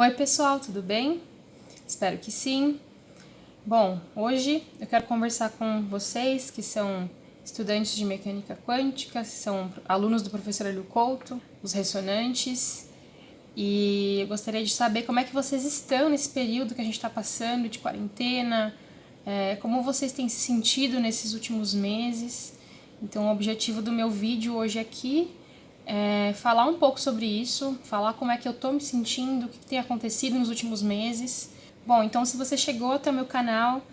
Oi pessoal, tudo bem? Espero que sim. Bom, hoje eu quero conversar com vocês que são estudantes de mecânica quântica, que são alunos do professor Hélio Couto, os ressonantes, e eu gostaria de saber como é que vocês estão nesse período que a gente está passando de quarentena, como vocês têm se sentido nesses últimos meses. Então, o objetivo do meu vídeo hoje aqui é falar um pouco sobre isso, falar como é que eu tô me sentindo, o que tem acontecido nos últimos meses. Bom, então se você chegou até o meu canal,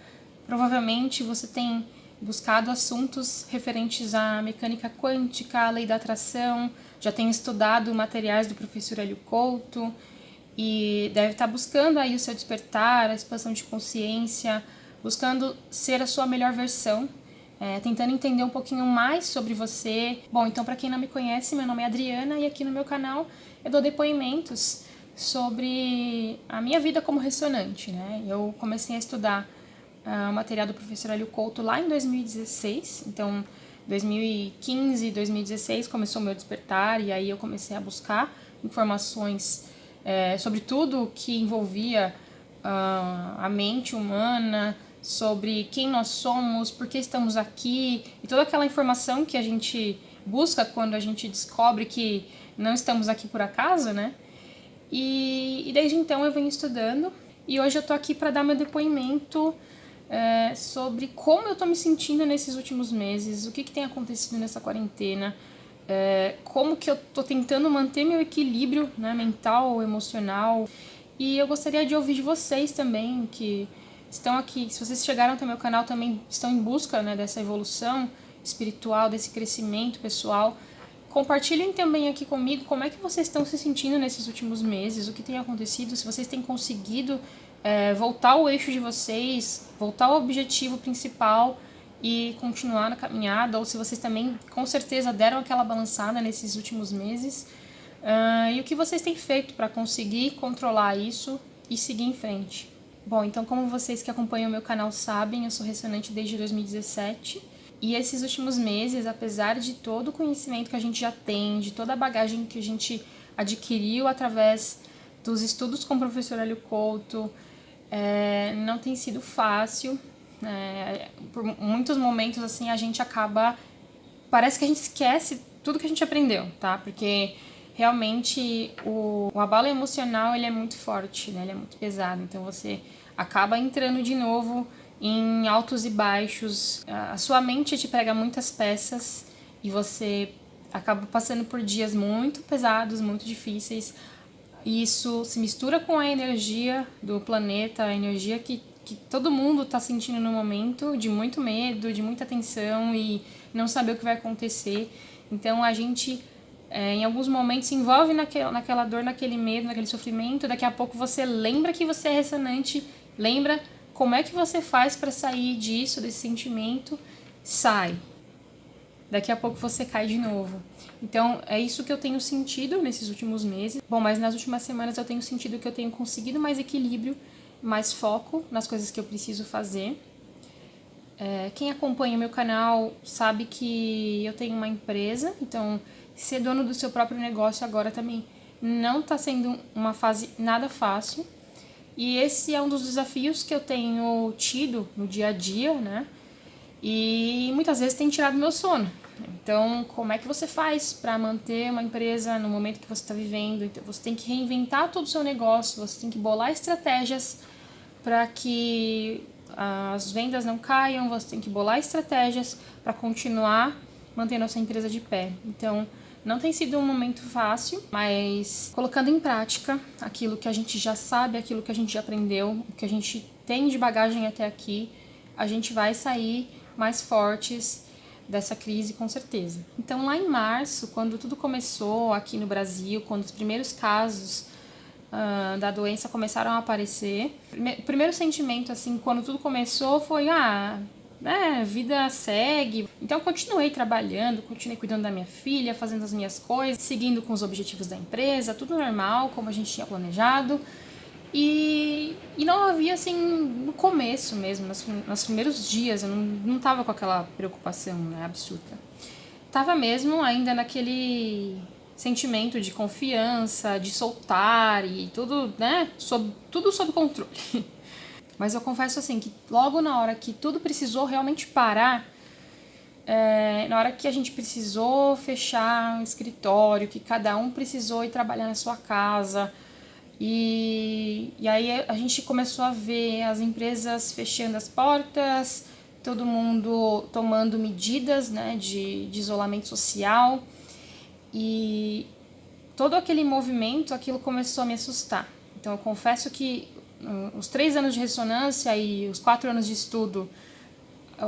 provavelmente você tem buscado assuntos referentes à mecânica quântica, à lei da atração, já tem estudado materiais do professor Hélio Couto e deve estar buscando aí o seu despertar, a expansão de consciência, buscando ser a sua melhor versão, tentando entender um pouquinho mais sobre você. Bom, então para quem não me conhece, meu nome é Adriana e aqui no meu canal eu dou depoimentos sobre a minha vida como ressonante, né? Eu comecei a estudar o material do professor Hélio Couto lá em 2016, então 2015, 2016 começou o meu despertar e aí eu comecei a buscar informações sobre tudo que envolvia a mente humana, sobre quem nós somos, por que estamos aqui, e toda aquela informação que a gente busca quando a gente descobre que não estamos aqui por acaso, né? E desde então eu venho estudando, e hoje eu tô aqui para dar meu depoimento sobre como eu tô me sentindo nesses últimos meses, o que tem acontecido nessa quarentena, como que eu tô tentando manter meu equilíbrio, né, mental, emocional. E eu gostaria de ouvir de vocês também, que estão aqui, se vocês chegaram até meu canal também estão em busca, né, dessa evolução espiritual, desse crescimento pessoal. Compartilhem também aqui comigo como é que vocês estão se sentindo nesses últimos meses, o que tem acontecido, se vocês têm conseguido voltar ao eixo de vocês, voltar ao objetivo principal e continuar na caminhada, ou se vocês também com certeza deram aquela balançada nesses últimos meses. E o que vocês têm feito para conseguir controlar isso e seguir em frente? Bom, então como vocês que acompanham o meu canal sabem, eu sou ressonante desde 2017. E esses últimos meses, apesar de todo o conhecimento que a gente já tem, de toda a bagagem que a gente adquiriu através dos estudos com o professor Hélio Couto, não tem sido fácil. Por muitos momentos, assim, a gente acaba... Parece que a gente esquece tudo que a gente aprendeu, tá? Porque realmente o abalo emocional, ele é muito forte, né? Ele é muito pesado. Então você acaba entrando de novo em altos e baixos. A sua mente te prega muitas peças e você acaba passando por dias muito pesados, muito difíceis. E isso se mistura com a energia do planeta, a energia que todo mundo está sentindo no momento, de muito medo, de muita tensão e não saber o que vai acontecer. Então a gente, em alguns momentos, se envolve naquela dor, naquele medo, naquele sofrimento. Daqui a pouco você lembra que você é ressonante, lembra como é que você faz para sair disso, desse sentimento, sai. Daqui a pouco você cai de novo. Então, é isso que eu tenho sentido nesses últimos meses. Bom, mas nas últimas semanas eu tenho sentido que eu tenho conseguido mais equilíbrio, mais foco nas coisas que eu preciso fazer. Quem acompanha o meu canal sabe que eu tenho uma empresa, então ser dono do seu próprio negócio agora também não está sendo uma fase nada fácil. E esse é um dos desafios que eu tenho tido no dia a dia, né? E muitas vezes tem tirado meu sono. Então, como é que você faz para manter uma empresa no momento que você está vivendo? Então, você tem que reinventar todo o seu negócio, você tem que bolar estratégias para que as vendas não caiam, você tem que bolar estratégias para continuar mantendo a sua empresa de pé. Então, não tem sido um momento fácil, mas colocando em prática aquilo que a gente já sabe, aquilo que a gente já aprendeu, o que a gente tem de bagagem até aqui, a gente vai sair mais fortes dessa crise, com certeza. Então, lá em março, quando tudo começou aqui no Brasil, quando os primeiros casos da doença começaram a aparecer, o primeiro sentimento, assim, quando tudo começou foi, vida segue. Então, eu continuei trabalhando, continuei cuidando da minha filha, fazendo as minhas coisas, seguindo com os objetivos da empresa, tudo normal, como a gente tinha planejado. E não havia, assim, no começo mesmo, nos primeiros dias, eu não tava com aquela preocupação, né, absurda. Tava mesmo ainda naquele sentimento de confiança, de soltar e tudo, né, tudo sob controle. Mas eu confesso assim, que logo na hora que tudo precisou realmente parar, na hora que a gente precisou fechar um escritório, que cada um precisou ir trabalhar na sua casa, e aí a gente começou a ver as empresas fechando as portas, todo mundo tomando medidas, né, de isolamento social, e todo aquele movimento, aquilo começou a me assustar. Então eu confesso que os 3 anos de ressonância e os 4 anos de estudo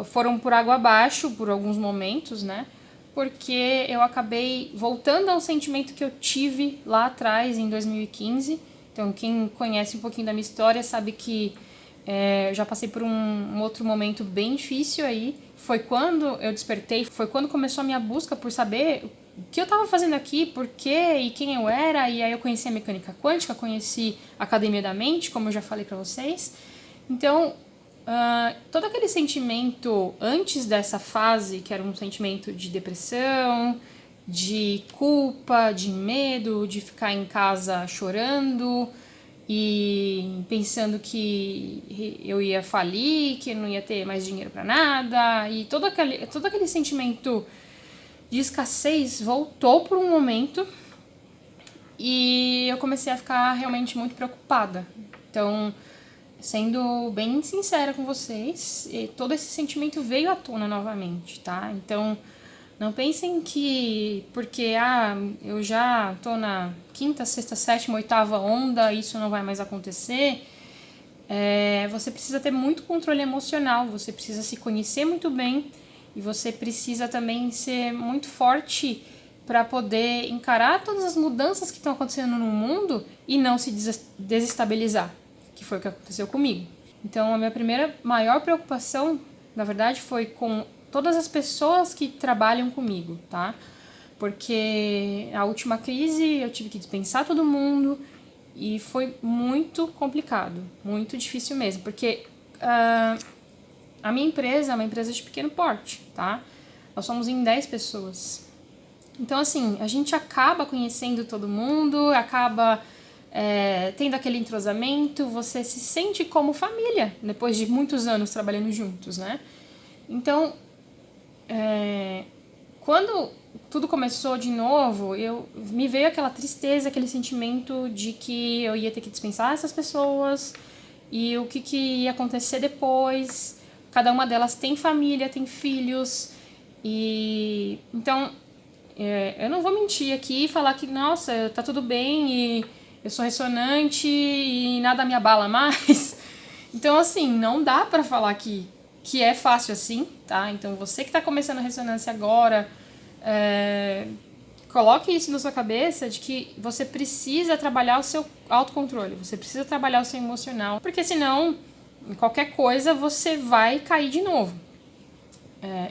foram por água abaixo por alguns momentos, né? Porque eu acabei voltando a um sentimento que eu tive lá atrás, em 2015. Então, quem conhece um pouquinho da minha história sabe que eu já passei por um outro momento bem difícil aí. Foi quando eu despertei, foi quando começou a minha busca por saber o que eu estava fazendo aqui, por quê e quem eu era. E aí eu conheci a mecânica quântica, conheci a Academia da Mente, como eu já falei para vocês. Então, todo aquele sentimento antes dessa fase, que era um sentimento de depressão, de culpa, de medo, de ficar em casa chorando e pensando que eu ia falir, que eu não ia ter mais dinheiro para nada, e todo aquele sentimento de escassez voltou por um momento e eu comecei a ficar realmente muito preocupada. Então, sendo bem sincera com vocês, todo esse sentimento veio à tona novamente, tá? Então, não pensem que porque eu já tô na 5ª, 6ª, 7ª, 8ª onda, isso não vai mais acontecer. Você precisa ter muito controle emocional, você precisa se conhecer muito bem e você precisa também ser muito forte para poder encarar todas as mudanças que estão acontecendo no mundo e não se desestabilizar, que foi o que aconteceu comigo. Então, a minha primeira maior preocupação, na verdade, foi com todas as pessoas que trabalham comigo, tá? Porque a última crise eu tive que dispensar todo mundo e foi muito complicado, muito difícil mesmo, porque a minha empresa é uma empresa de pequeno porte, tá? Nós somos em 10 pessoas. Então, assim, a gente acaba conhecendo todo mundo, acaba tendo aquele entrosamento, você se sente como família, depois de muitos anos trabalhando juntos, né? Então, quando tudo começou de novo, me veio aquela tristeza, aquele sentimento de que eu ia ter que dispensar essas pessoas e o que ia acontecer depois. Cada uma delas tem família, tem filhos, e então eu não vou mentir aqui e falar que, nossa, tá tudo bem e eu sou ressonante e nada me abala mais. Então, assim, não dá pra falar que é fácil assim, tá? Então, você que tá começando a ressonância agora, coloque isso na sua cabeça de que você precisa trabalhar o seu autocontrole, você precisa trabalhar o seu emocional, porque senão, em qualquer coisa, você vai cair de novo.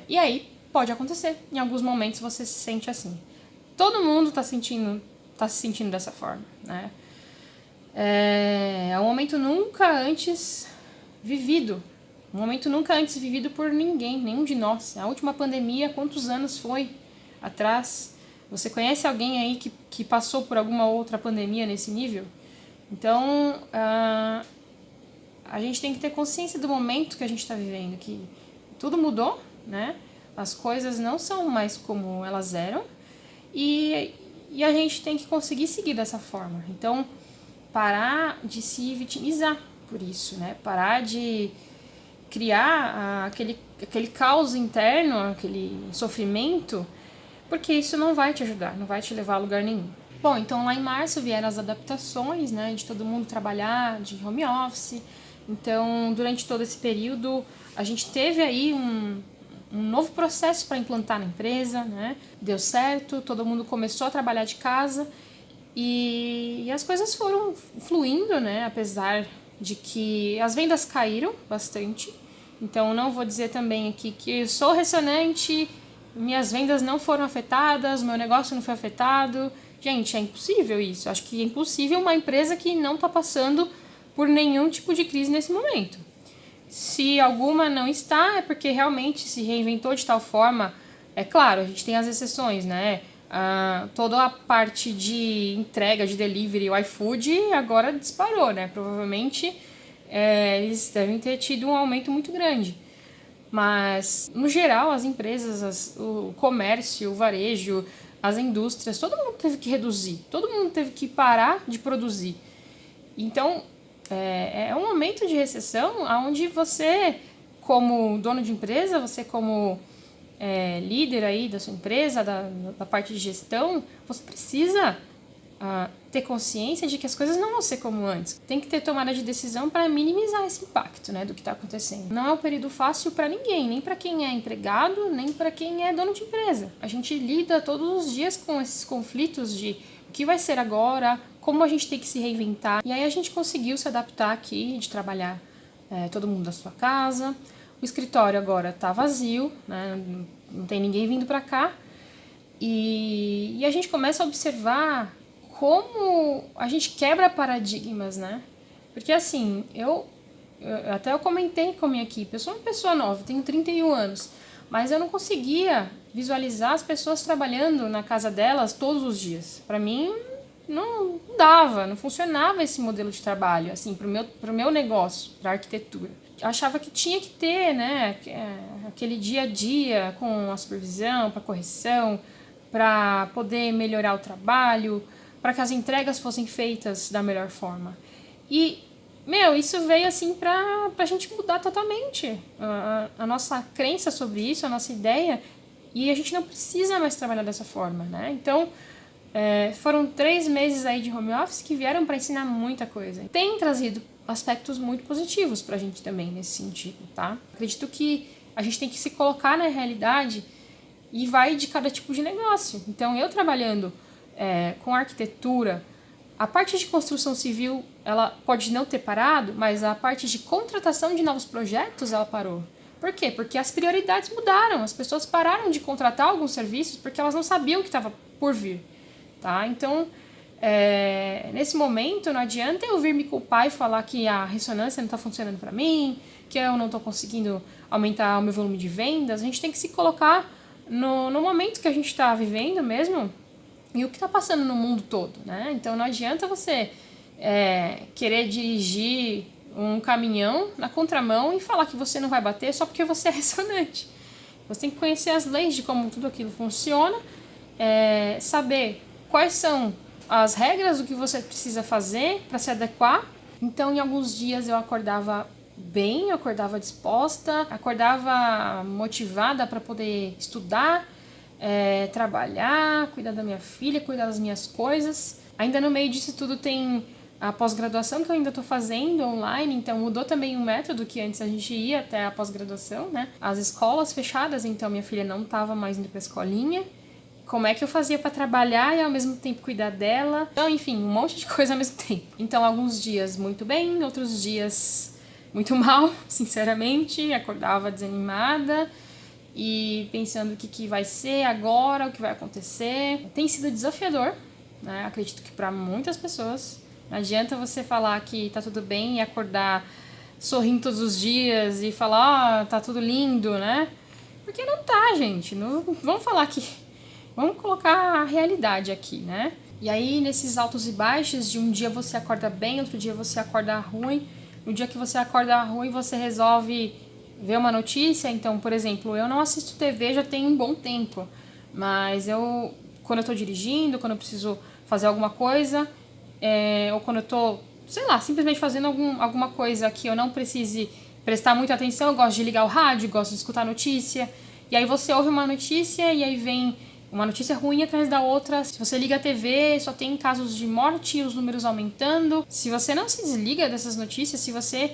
E aí, pode acontecer. Em alguns momentos você se sente assim. Todo mundo tá se sentindo dessa forma, né? É um momento nunca antes vivido. Um momento nunca antes vivido por ninguém, nenhum de nós. A última pandemia, quantos anos foi atrás? Você conhece alguém aí que passou por alguma outra pandemia nesse nível? Então, a gente tem que ter consciência do momento que a gente está vivendo, que tudo mudou, né? As coisas não são mais como elas eram e a gente tem que conseguir seguir dessa forma. Então, parar de se vitimizar por isso, né? Parar de criar aquele caos interno, aquele sofrimento, porque isso não vai te ajudar, não vai te levar a lugar nenhum. Bom, então lá em março vieram as adaptações, né, de todo mundo trabalhar de home office. Então, durante todo esse período, a gente teve aí um novo processo para implantar na empresa, né? Deu certo, todo mundo começou a trabalhar de casa e as coisas foram fluindo, né? Apesar de que as vendas caíram bastante. Então, não vou dizer também aqui que eu sou ressonante, minhas vendas não foram afetadas, meu negócio não foi afetado. Gente, é impossível isso. Acho que é impossível uma empresa que não está passando por nenhum tipo de crise nesse momento. Se alguma não está, é porque realmente se reinventou de tal forma. É claro, a gente tem as exceções, né? toda a parte de entrega, de delivery, o iFood agora disparou, né? Provavelmente eles devem ter tido um aumento muito grande. Mas, no geral, as empresas, o comércio, o varejo, as indústrias, todo mundo teve que reduzir, todo mundo teve que parar de produzir. Então, é um momento de recessão onde você, como dono de empresa, você como líder aí da sua empresa, da parte de gestão, você precisa ter consciência de que as coisas não vão ser como antes. Tem que ter tomada de decisão para minimizar esse impacto, né, do que está acontecendo. Não é um período fácil para ninguém, nem para quem é empregado, nem para quem é dono de empresa. A gente lida todos os dias com esses conflitos de o que vai ser agora, como a gente tem que se reinventar. E aí a gente conseguiu se adaptar aqui, de trabalhar todo mundo da sua casa. O escritório agora está vazio, né, não tem ninguém vindo para cá. E a gente começa a observar como a gente quebra paradigmas, né? Porque assim, eu comentei com a minha equipe, eu sou uma pessoa nova, tenho 31 anos, mas eu não conseguia visualizar as pessoas trabalhando na casa delas todos os dias. Para mim, não dava, não funcionava esse modelo de trabalho, assim, pro meu negócio, pra arquitetura. Eu achava que tinha que ter, né, aquele dia a dia com a supervisão, para correção, para poder melhorar o trabalho, para que as entregas fossem feitas da melhor forma. E, isso veio assim pra gente mudar totalmente a nossa crença sobre isso, a nossa ideia, e a gente não precisa mais trabalhar dessa forma, né? Então, foram 3 meses aí de home office que vieram para ensinar muita coisa. Tem trazido aspectos muito positivos pra gente também nesse sentido, tá? Acredito que a gente tem que se colocar na realidade e vai de cada tipo de negócio. Então, eu trabalhando com arquitetura, a parte de construção civil, ela pode não ter parado, mas a parte de contratação de novos projetos, ela parou. Por quê? Porque as prioridades mudaram, as pessoas pararam de contratar alguns serviços porque elas não sabiam o que estava por vir, tá? Então, nesse momento, não adianta eu vir me culpar e falar que a ressonância não está funcionando para mim, que eu não estou conseguindo aumentar o meu volume de vendas. A gente tem que se colocar no momento que a gente está vivendo mesmo, e o que está passando no mundo todo, né? Então não adianta você querer dirigir um caminhão na contramão e falar que você não vai bater só porque você é ressonante. Você tem que conhecer as leis de como tudo aquilo funciona, saber quais são as regras do que você precisa fazer para se adequar. Então, em alguns dias eu acordava bem, eu acordava disposta, acordava motivada para poder estudar, trabalhar, cuidar da minha filha, cuidar das minhas coisas. Ainda no meio disso tudo tem a pós-graduação que eu ainda estou fazendo online, então mudou também o método que antes a gente ia até a pós-graduação, né? As escolas fechadas, então minha filha não estava mais indo para a escolinha. Como é que eu fazia para trabalhar e ao mesmo tempo cuidar dela? Então, enfim, um monte de coisa ao mesmo tempo. Então, alguns dias muito bem, outros dias muito mal, sinceramente. Acordava desanimada e pensando o que vai ser agora, o que vai acontecer. Tem sido desafiador, né? Acredito que para muitas pessoas. Não adianta você falar que tá tudo bem e acordar sorrindo todos os dias e falar, tá tudo lindo, né? Porque não tá, gente. Não, vamos falar que... Vamos colocar a realidade aqui, né? E aí, nesses altos e baixos, de um dia você acorda bem, outro dia você acorda ruim. No dia que você acorda ruim, você resolve ver uma notícia. Então, por exemplo, eu não assisto TV já tem um bom tempo. Mas quando eu tô dirigindo, quando eu preciso fazer alguma coisa, ou quando eu tô, sei lá, simplesmente fazendo alguma coisa que eu não precise prestar muita atenção, eu gosto de ligar o rádio, gosto de escutar notícia. E aí você ouve uma notícia e aí vem uma notícia ruim atrás da outra. Se você liga a TV, só tem casos de morte e os números aumentando. Se você não se desliga dessas notícias, se você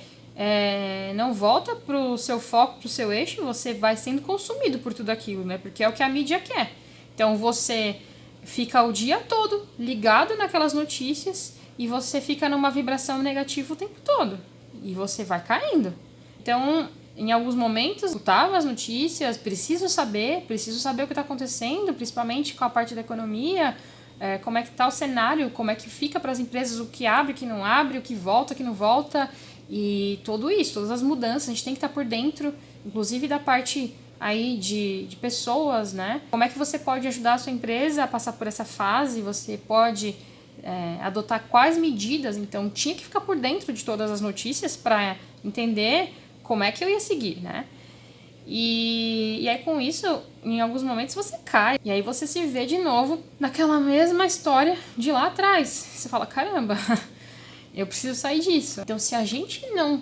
não volta pro seu foco, pro seu eixo, você vai sendo consumido por tudo aquilo, né? Porque é o que a mídia quer. Então você fica o dia todo ligado naquelas notícias e você fica numa vibração negativa o tempo todo. E você vai caindo. Então, em alguns momentos, eu escutava as notícias, preciso saber o que está acontecendo, principalmente com a parte da economia, como é que está o cenário, como é que fica para as empresas, o que abre, o que não abre, o que não volta, e tudo isso, todas as mudanças, a gente tem que estar por dentro, inclusive da parte aí de pessoas, né? Como é que você pode ajudar a sua empresa a passar por essa fase? Você pode adotar quais medidas? Então, tinha que ficar por dentro de todas as notícias para entender como é que eu ia seguir, né? E aí, com isso, em alguns momentos você cai. E aí você se vê de novo naquela mesma história de lá atrás. Você fala, caramba, eu preciso sair disso. Então, se a gente não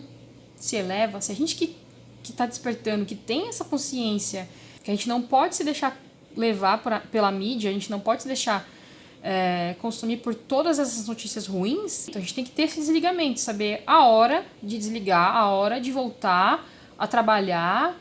se eleva, se a gente que está despertando, que tem essa consciência, que a gente não pode se deixar levar pela mídia, a gente não pode se deixar consumir por todas essas notícias ruins, então a gente tem que ter esse desligamento, saber a hora de desligar, a hora de voltar a trabalhar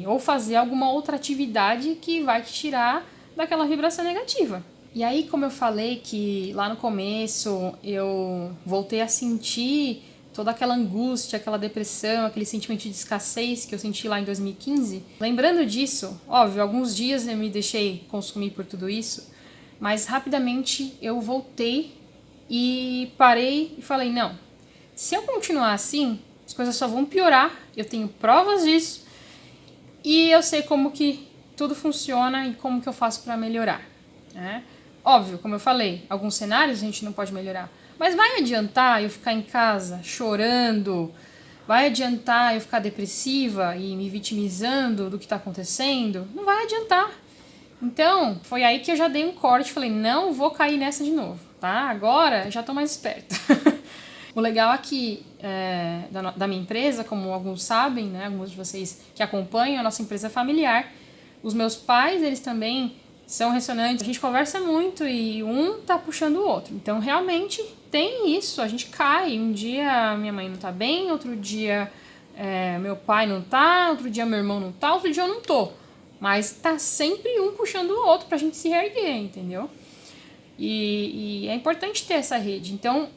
ou fazer alguma outra atividade que vai te tirar daquela vibração negativa. E aí, como eu falei que lá no começo eu voltei a sentir toda aquela angústia, aquela depressão, aquele sentimento de escassez que eu senti lá em 2015, lembrando disso, óbvio, alguns dias eu me deixei consumir por tudo isso, mas rapidamente eu voltei e parei e falei, não, se eu continuar assim, as coisas só vão piorar, eu tenho provas disso e eu sei como que tudo funciona e como que eu faço para melhorar, né? Óbvio, como eu falei, alguns cenários a gente não pode melhorar, mas vai adiantar eu ficar em casa chorando? Vai adiantar eu ficar depressiva e me vitimizando do que está acontecendo? Não vai adiantar. Então, foi aí que eu já dei um corte e falei, não vou cair nessa de novo, tá? Agora já tô mais esperta. O legal aqui da minha empresa, como alguns sabem, né? Alguns de vocês que acompanham a nossa empresa familiar, os meus pais, eles também são ressonantes. A gente conversa muito e um tá puxando o outro. Então, realmente tem isso, a gente cai. Um dia minha mãe não tá bem, outro dia meu pai não tá, outro dia meu irmão não tá, outro dia eu não tô. Mas tá sempre um puxando o outro pra gente se reerguer, entendeu? E é importante ter essa rede. Então,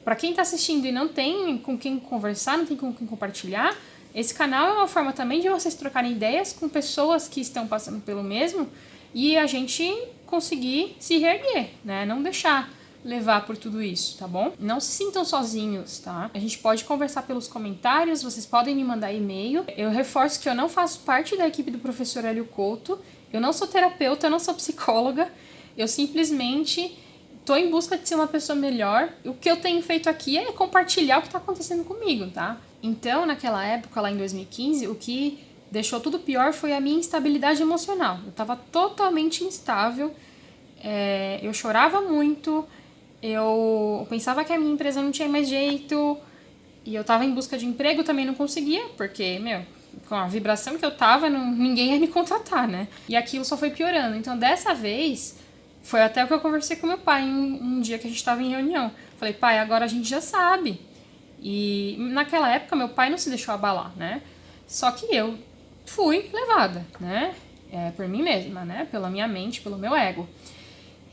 pra quem tá assistindo e não tem com quem conversar, não tem com quem compartilhar, esse canal é uma forma também de vocês trocarem ideias com pessoas que estão passando pelo mesmo e a gente conseguir se reerguer, né? Não deixar levar por tudo isso, tá bom? Não se sintam sozinhos, tá? A gente pode conversar pelos comentários, vocês podem me mandar e-mail. Eu reforço que eu não faço parte da equipe do professor Hélio Couto, eu não sou terapeuta, eu não sou psicóloga, eu simplesmente tô em busca de ser uma pessoa melhor. O que eu tenho feito aqui é compartilhar o que tá acontecendo comigo, tá? Então, naquela época, lá em 2015, o que deixou tudo pior foi a minha instabilidade emocional. Eu tava totalmente instável, eu chorava muito, eu pensava que a minha empresa não tinha mais jeito, e eu tava em busca de emprego, também não conseguia, porque, com a vibração que eu tava, ninguém ia me contratar, né? E aquilo só foi piorando. Então, dessa vez, foi até o que eu conversei com meu pai um dia que a gente tava em reunião. Falei, pai, agora a gente já sabe. E naquela época, meu pai não se deixou abalar, né? Só que eu fui levada, né? Por mim mesma, né? Pela minha mente, pelo meu ego.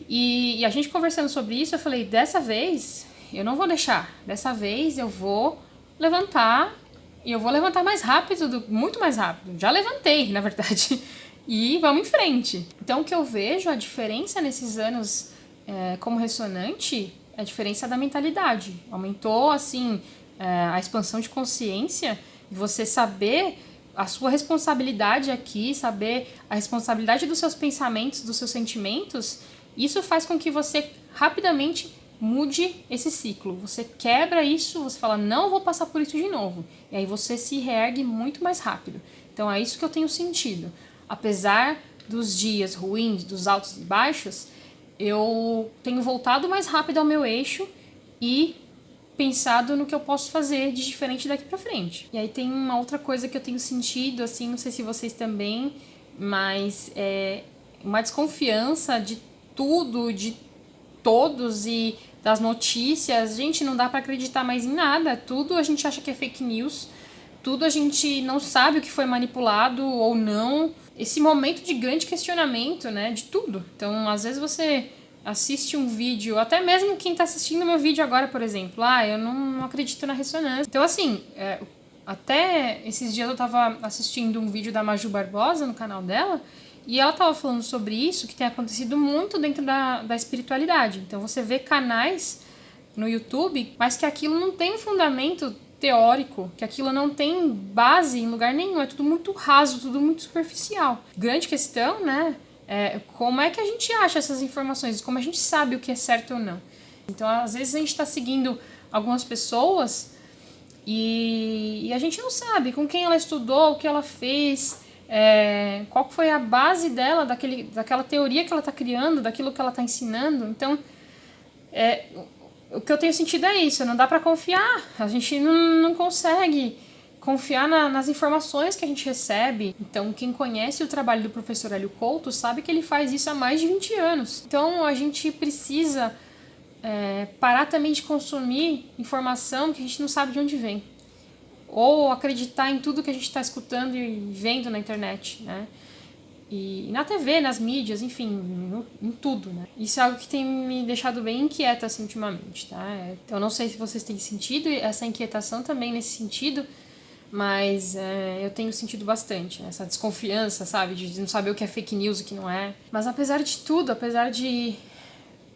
E a gente conversando sobre isso, eu falei, dessa vez eu não vou deixar. Dessa vez eu vou levantar, e eu vou levantar mais rápido, muito mais rápido. Já levantei, na verdade. E vamos em frente. Então, o que eu vejo, a diferença nesses anos como ressonante, é a diferença da mentalidade. Aumentou, assim, a expansão de consciência, você saber a sua responsabilidade aqui, saber a responsabilidade dos seus pensamentos, dos seus sentimentos. Isso faz com que você rapidamente mude esse ciclo. Você quebra isso, você fala, não vou passar por isso de novo. E aí você se reergue muito mais rápido. Então é isso que eu tenho sentido. Apesar dos dias ruins, dos altos e baixos, eu tenho voltado mais rápido ao meu eixo e pensado no que eu posso fazer de diferente daqui pra frente. E aí tem uma outra coisa que eu tenho sentido, assim, não sei se vocês também, mas uma desconfiança de tudo, de todos e das notícias. Gente, não dá pra acreditar mais em nada. Tudo a gente acha que é fake news, tudo a gente não sabe o que foi manipulado ou não. Esse momento de grande questionamento, né, de tudo. Então, às vezes você assiste um vídeo, até mesmo quem tá assistindo meu vídeo agora, por exemplo, eu não acredito na ressonância. Então, assim, até esses dias eu tava assistindo um vídeo da Maju Barbosa no canal dela, e ela tava falando sobre isso, que tem acontecido muito dentro da espiritualidade. Então você vê canais no YouTube, mas que aquilo não tem um fundamento teórico, que aquilo não tem base em lugar nenhum, é tudo muito raso, tudo muito superficial. Grande questão, né, é como é que a gente acha essas informações, como a gente sabe o que é certo ou não. Então, às vezes a gente está seguindo algumas pessoas e a gente não sabe com quem ela estudou, o que ela fez, qual foi a base dela, daquela teoria que ela está criando, daquilo que ela está ensinando. Então, o que eu tenho sentido é isso, não dá para confiar, a gente não consegue confiar nas informações que a gente recebe. Então, quem conhece o trabalho do professor Hélio Couto sabe que ele faz isso há mais de 20 anos. Então, a gente precisa parar também de consumir informação que a gente não sabe de onde vem. Ou acreditar em tudo que a gente está escutando e vendo na internet, né? E na TV, nas mídias, enfim, em tudo, né? Isso é algo que tem me deixado bem inquieta, assim, ultimamente, tá? Então, eu não sei se vocês têm sentido essa inquietação também nesse sentido, mas eu tenho sentido bastante, né? Essa desconfiança, sabe? De não saber o que é fake news e o que não é. Mas apesar de tudo, apesar de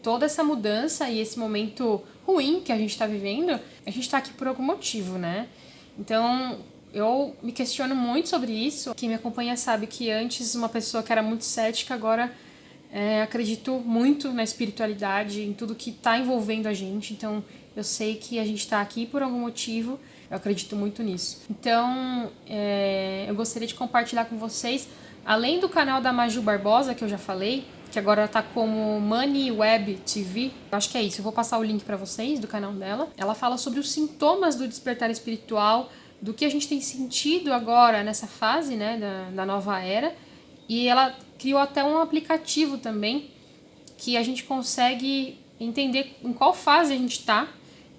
toda essa mudança e esse momento ruim que a gente está vivendo, a gente está aqui por algum motivo, né? Então, eu me questiono muito sobre isso. Quem me acompanha sabe que antes uma pessoa que era muito cética, agora acredito muito na espiritualidade, em tudo que está envolvendo a gente. Então, eu sei que a gente está aqui por algum motivo, eu acredito muito nisso. Então, eu gostaria de compartilhar com vocês, além do canal da Maju Barbosa, que eu já falei, que agora tá como Money Web TV. Eu acho que é isso, eu vou passar o link para vocês do canal dela. Ela fala sobre os sintomas do despertar espiritual, do que a gente tem sentido agora nessa fase, né, da nova era. E ela criou até um aplicativo também, que a gente consegue entender em qual fase a gente está.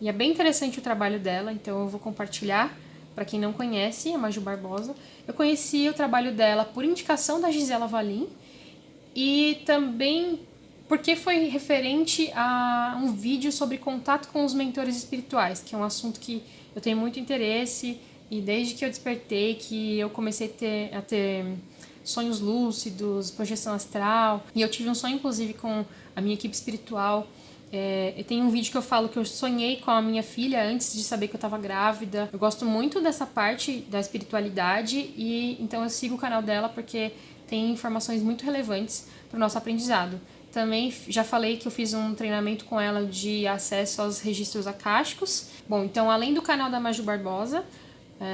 E é bem interessante o trabalho dela, então eu vou compartilhar. Para quem não conhece, a Maju Barbosa. Eu conheci o trabalho dela por indicação da Gisela Valim, e também porque foi referente a um vídeo sobre contato com os mentores espirituais, que é um assunto que eu tenho muito interesse, e desde que eu despertei, que eu comecei a ter sonhos lúcidos, projeção astral, e eu tive um sonho inclusive com a minha equipe espiritual. Tem um vídeo que eu falo que eu sonhei com a minha filha antes de saber que eu estava grávida. Eu gosto muito dessa parte da espiritualidade, e então eu sigo o canal dela porque tem informações muito relevantes para o nosso aprendizado. Também já falei que eu fiz um treinamento com ela de acesso aos registros akáshicos. Bom, então além do canal da Maju Barbosa,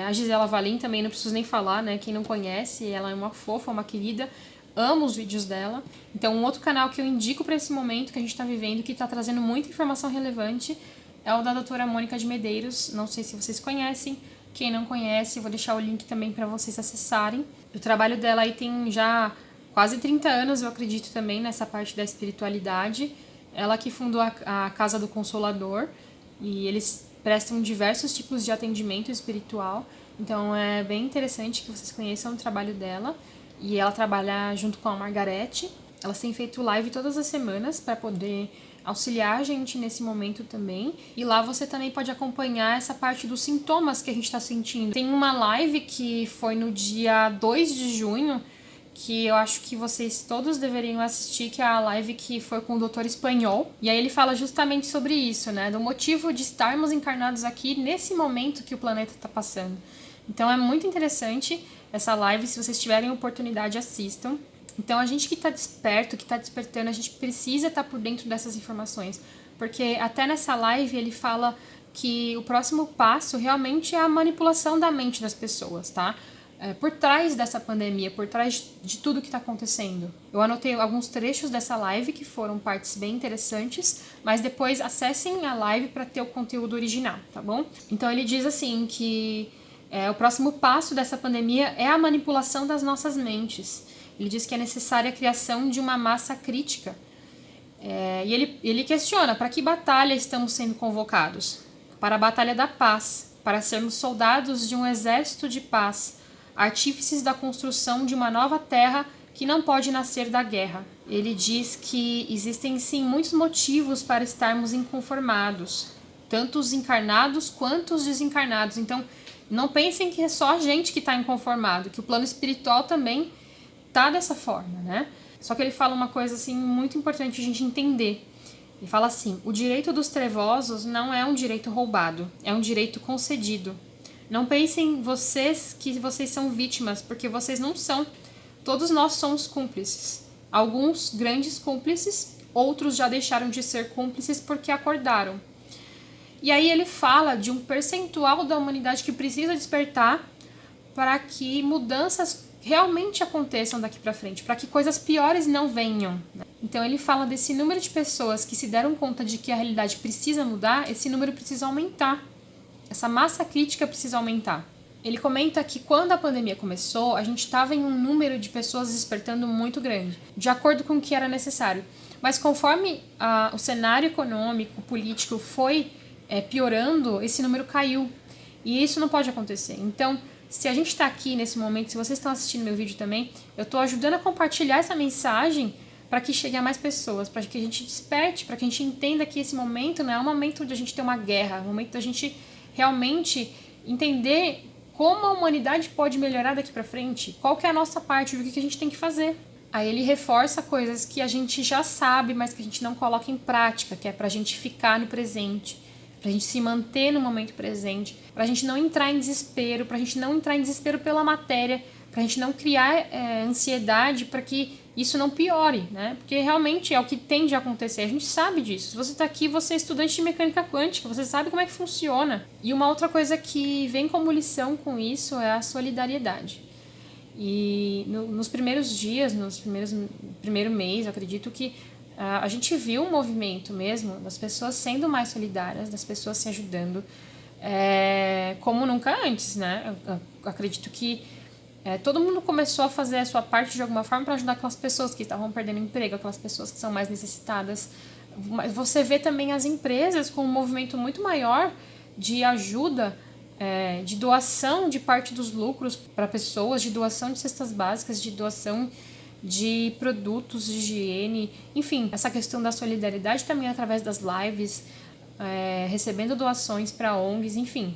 a Gisela Valim também não preciso nem falar, né? Quem não conhece, ela é uma fofa, uma querida. Amo os vídeos dela. Então um outro canal que eu indico para esse momento que a gente está vivendo, que está trazendo muita informação relevante, é o da doutora Mônica de Medeiros. Não sei se vocês conhecem. Quem não conhece, vou deixar o link também para vocês acessarem. O trabalho dela aí tem já quase 30 anos, eu acredito também, nessa parte da espiritualidade. Ela que fundou a Casa do Consolador, e eles prestam diversos tipos de atendimento espiritual. Então é bem interessante que vocês conheçam o trabalho dela. E ela trabalha junto com a Margarete. Elas têm feito live todas as semanas para poder auxiliar a gente nesse momento também. E lá você também pode acompanhar essa parte dos sintomas que a gente está sentindo. Tem uma live que foi no dia 2 de junho, que eu acho que vocês todos deveriam assistir, que é a live que foi com o Doutor Espanhol. E aí ele fala justamente sobre isso, né? Do motivo de estarmos encarnados aqui nesse momento que o planeta está passando. Então é muito interessante essa live, se vocês tiverem oportunidade, assistam. Então, a gente que está desperto, que está despertando, a gente precisa estar por dentro dessas informações. Porque até nessa live ele fala que o próximo passo realmente é a manipulação da mente das pessoas, tá? Por trás dessa pandemia, por trás de tudo que está acontecendo. Eu anotei alguns trechos dessa live que foram partes bem interessantes, mas depois acessem a live para ter o conteúdo original, tá bom? Então, ele diz assim que o próximo passo dessa pandemia é a manipulação das nossas mentes. Ele diz que é necessária a criação de uma massa crítica. E ele questiona, para que batalha estamos sendo convocados? Para a batalha da paz, para sermos soldados de um exército de paz, artífices da construção de uma nova terra que não pode nascer da guerra. Ele diz que existem sim muitos motivos para estarmos inconformados, tanto os encarnados quanto os desencarnados. Então, não pensem que é só a gente que está inconformado, que o plano espiritual também tá dessa forma, né? Só que ele fala uma coisa assim muito importante a gente entender. Ele fala assim: o direito dos trevosos não é um direito roubado, é um direito concedido. Não pensem vocês que vocês são vítimas, porque vocês não são. Todos nós somos cúmplices. Alguns grandes cúmplices, outros já deixaram de ser cúmplices porque acordaram. E aí ele fala de um percentual da humanidade que precisa despertar para que mudanças realmente aconteçam daqui para frente, para que coisas piores não venham. Então ele fala desse número de pessoas que se deram conta de que a realidade precisa mudar, esse número precisa aumentar. Essa massa crítica precisa aumentar. Ele comenta que quando a pandemia começou, a gente estava em um número de pessoas despertando muito grande, de acordo com o que era necessário. Mas conforme o cenário econômico, político foi piorando, esse número caiu. E isso não pode acontecer. Então, se a gente está aqui nesse momento, se vocês estão assistindo meu vídeo também, eu estou ajudando a compartilhar essa mensagem para que chegue a mais pessoas, para que a gente desperte, para que a gente entenda que esse momento não é um momento de a gente ter uma guerra, é um momento da gente realmente entender como a humanidade pode melhorar daqui para frente, qual que é a nossa parte, o que a gente tem que fazer. Aí ele reforça coisas que a gente já sabe, mas que a gente não coloca em prática, que é pra gente ficar no presente, pra gente se manter no momento presente, pra gente não entrar em desespero, pra gente não entrar em desespero pela matéria, pra gente não criar ansiedade para que isso não piore, né? Porque realmente é o que tende a acontecer, a gente sabe disso. Se você tá aqui, você é estudante de mecânica quântica, você sabe como é que funciona. E uma outra coisa que vem como lição com isso é a solidariedade. E nos primeiros dias, primeiro mês, eu acredito que a gente viu um movimento mesmo das pessoas sendo mais solidárias, das pessoas se ajudando como nunca antes, né? Eu acredito que todo mundo começou a fazer a sua parte de alguma forma para ajudar aquelas pessoas que estavam perdendo emprego, aquelas pessoas que são mais necessitadas. Você vê também as empresas com um movimento muito maior de ajuda, de doação de parte dos lucros para pessoas, de doação de cestas básicas, de doação de produtos de higiene, enfim, essa questão da solidariedade também através das lives, recebendo doações para ONGs, enfim,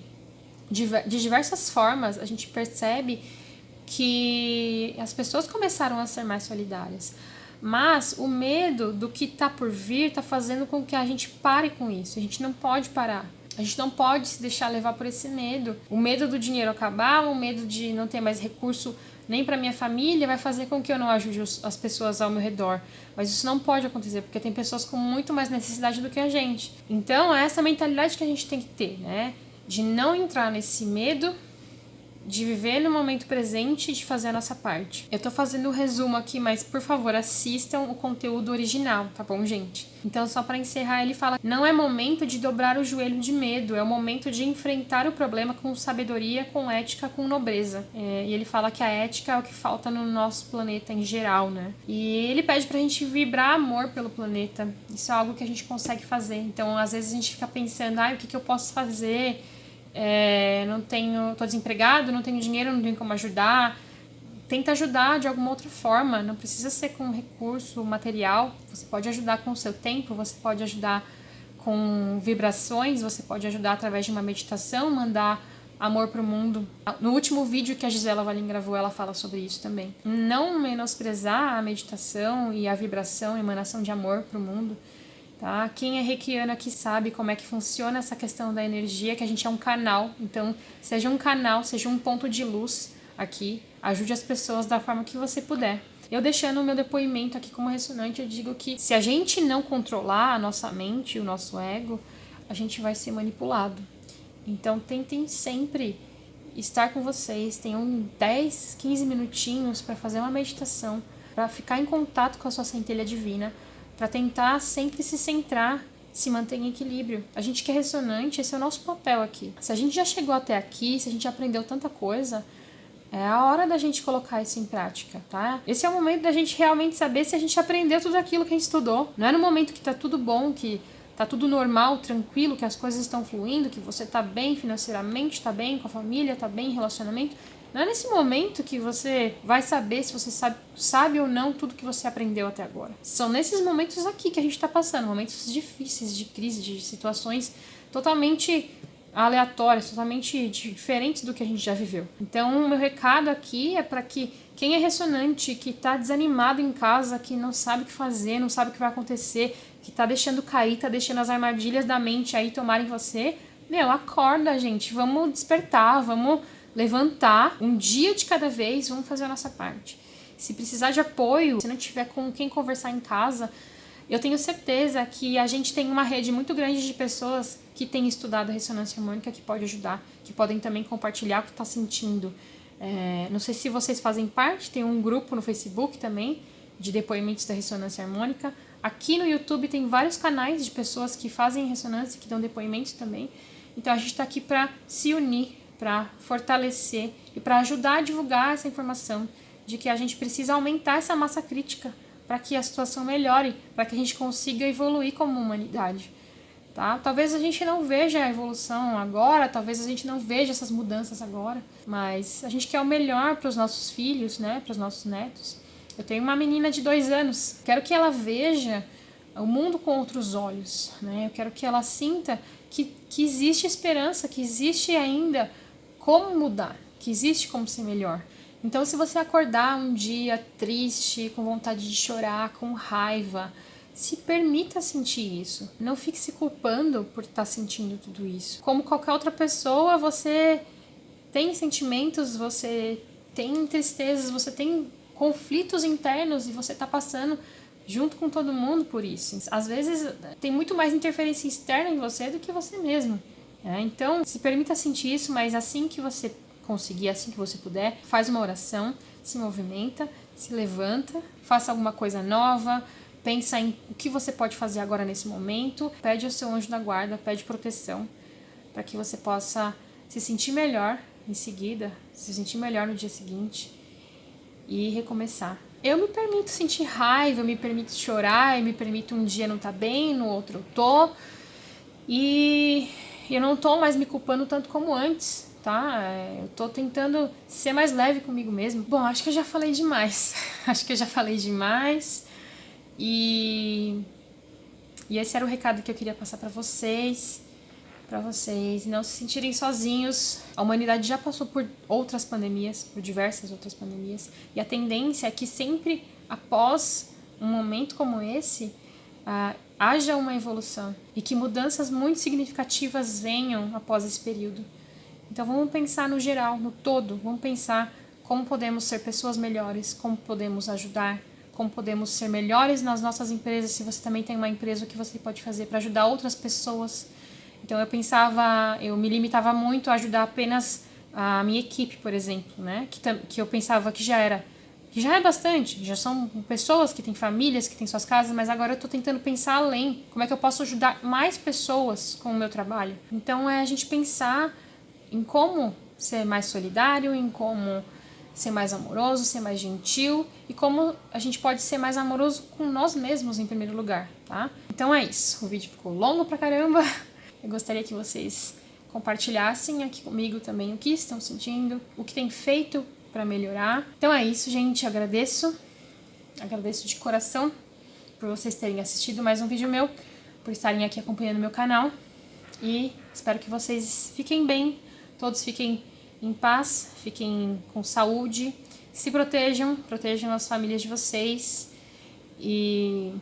de diversas formas a gente percebe que as pessoas começaram a ser mais solidárias. Mas o medo do que está por vir está fazendo com que a gente pare com isso. A gente não pode parar. A gente não pode se deixar levar por esse medo. O medo do dinheiro acabar, o medo de não ter mais recurso nem para minha família vai fazer com que eu não ajude as pessoas ao meu redor. Mas isso não pode acontecer, porque tem pessoas com muito mais necessidade do que a gente. Então é essa mentalidade que a gente tem que ter, né? De não entrar nesse medo, de viver no momento presente e de fazer a nossa parte. Eu tô fazendo um resumo aqui, mas por favor, assistam o conteúdo original, tá bom, gente? Então, só para encerrar, ele fala: não é momento de dobrar o joelho de medo, é o momento de enfrentar o problema com sabedoria, com ética, com nobreza. E ele fala que a ética é o que falta no nosso planeta em geral, né? E ele pede pra gente vibrar amor pelo planeta. Isso é algo que a gente consegue fazer. Então, às vezes a gente fica pensando, o que eu posso fazer? Tô desempregado, não tenho dinheiro, não tenho como ajudar. Tenta ajudar de alguma outra forma, não precisa ser com recurso material. Você pode ajudar com o seu tempo, você pode ajudar com vibrações, você pode ajudar através de uma meditação, mandar amor pro mundo. No último vídeo que a Gisela Valim gravou, ela fala sobre isso também. Não menosprezar a meditação e a vibração, a emanação de amor pro mundo. Tá? Quem é reikiano aqui sabe como é que funciona essa questão da energia, que a gente é um canal. Então, seja um canal, seja um ponto de luz aqui. Ajude as pessoas da forma que você puder. Eu deixando o meu depoimento aqui como ressonante, eu digo que se a gente não controlar a nossa mente, o nosso ego, a gente vai ser manipulado. Então, tentem sempre estar com vocês. Tenham 10, 15 minutinhos para fazer uma meditação, para ficar em contato com a sua centelha divina, para tentar sempre se centrar, se manter em equilíbrio. A gente que é ressonante, esse é o nosso papel aqui. Se a gente já chegou até aqui, se a gente aprendeu tanta coisa, é a hora da gente colocar isso em prática, tá? Esse é o momento da gente realmente saber se a gente aprendeu tudo aquilo que a gente estudou. Não é no momento que tá tudo bom, que tá tudo normal, tranquilo, que as coisas estão fluindo, que você tá bem financeiramente, tá bem com a família, tá bem em relacionamento. Não é nesse momento que você vai saber se você sabe ou não tudo que você aprendeu até agora. São nesses momentos aqui que a gente está passando, momentos difíceis, de crise, de situações totalmente aleatórias, totalmente diferentes do que a gente já viveu. Então, o meu recado aqui é para que quem é ressonante, que está desanimado em casa, que não sabe o que fazer, não sabe o que vai acontecer, que tá deixando cair, tá deixando as armadilhas da mente aí tomarem você, acorda, gente, vamos despertar, vamos levantar, um dia de cada vez, vamos fazer a nossa parte. Se precisar de apoio, se não tiver com quem conversar em casa, eu tenho certeza que a gente tem uma rede muito grande de pessoas que têm estudado a ressonância harmônica, que pode ajudar, que podem também compartilhar o que está sentindo. Não sei se vocês fazem parte, tem um grupo no Facebook também, de depoimentos da ressonância harmônica. Aqui no YouTube tem vários canais de pessoas que fazem ressonância, que dão depoimentos também. Então a gente está aqui para se unir, para fortalecer e para ajudar a divulgar essa informação de que a gente precisa aumentar essa massa crítica para que a situação melhore, para que a gente consiga evoluir como humanidade. Tá? Talvez a gente não veja a evolução agora, talvez a gente não veja essas mudanças agora, mas a gente quer o melhor para os nossos filhos, né? Para os nossos netos. Eu tenho uma menina de 2 anos, quero que ela veja o mundo com outros olhos, né? Eu quero que ela sinta que existe esperança, que existe ainda como mudar, que existe como ser melhor. Então, se você acordar um dia triste, com vontade de chorar, com raiva, se permita sentir isso. Não fique se culpando por estar sentindo tudo isso. Como qualquer outra pessoa, você tem sentimentos, você tem tristezas, você tem conflitos internos e você está passando junto com todo mundo por isso. Às vezes, tem muito mais interferência externa em você do que você mesmo. Então, se permita sentir isso, mas assim que você conseguir, assim que você puder, faz uma oração, se movimenta, se levanta, faça alguma coisa nova, pensa em o que você pode fazer agora nesse momento, pede ao seu anjo da guarda, pede proteção, para que você possa se sentir melhor em seguida, se sentir melhor no dia seguinte e recomeçar. Eu me permito sentir raiva, eu me permito chorar, eu me permito um dia não estar bem, no outro eu tô, e eu não tô mais me culpando tanto como antes, tá? Eu tô tentando ser mais leve comigo mesmo. Bom, acho que eu já falei demais. E esse era o recado que eu queria passar para vocês não se sentirem sozinhos. A humanidade já passou por outras pandemias, por diversas outras pandemias, e a tendência é que sempre após um momento como esse, haja uma evolução e que mudanças muito significativas venham após esse período. Então vamos pensar no geral, no todo, vamos pensar como podemos ser pessoas melhores, como podemos ajudar, como podemos ser melhores nas nossas empresas, se você também tem uma empresa, o que você pode fazer para ajudar outras pessoas. Então eu me limitava muito a ajudar apenas a minha equipe, por exemplo, né? Que eu pensava que já é bastante, já são pessoas que têm famílias, que têm suas casas, mas agora eu estou tentando pensar além, como é que eu posso ajudar mais pessoas com o meu trabalho. Então é a gente pensar em como ser mais solidário, em como ser mais amoroso, ser mais gentil e como a gente pode ser mais amoroso com nós mesmos em primeiro lugar, tá? Então é isso, o vídeo ficou longo pra caramba, eu gostaria que vocês compartilhassem aqui comigo também o que estão sentindo, o que tem feito para melhorar. Então é isso, gente, agradeço de coração por vocês terem assistido mais um vídeo meu, por estarem aqui acompanhando meu canal e espero que vocês fiquem bem, todos fiquem em paz, fiquem com saúde, se protejam as famílias de vocês e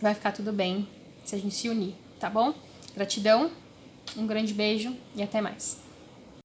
vai ficar tudo bem se a gente se unir, tá bom? Gratidão, um grande beijo e até mais.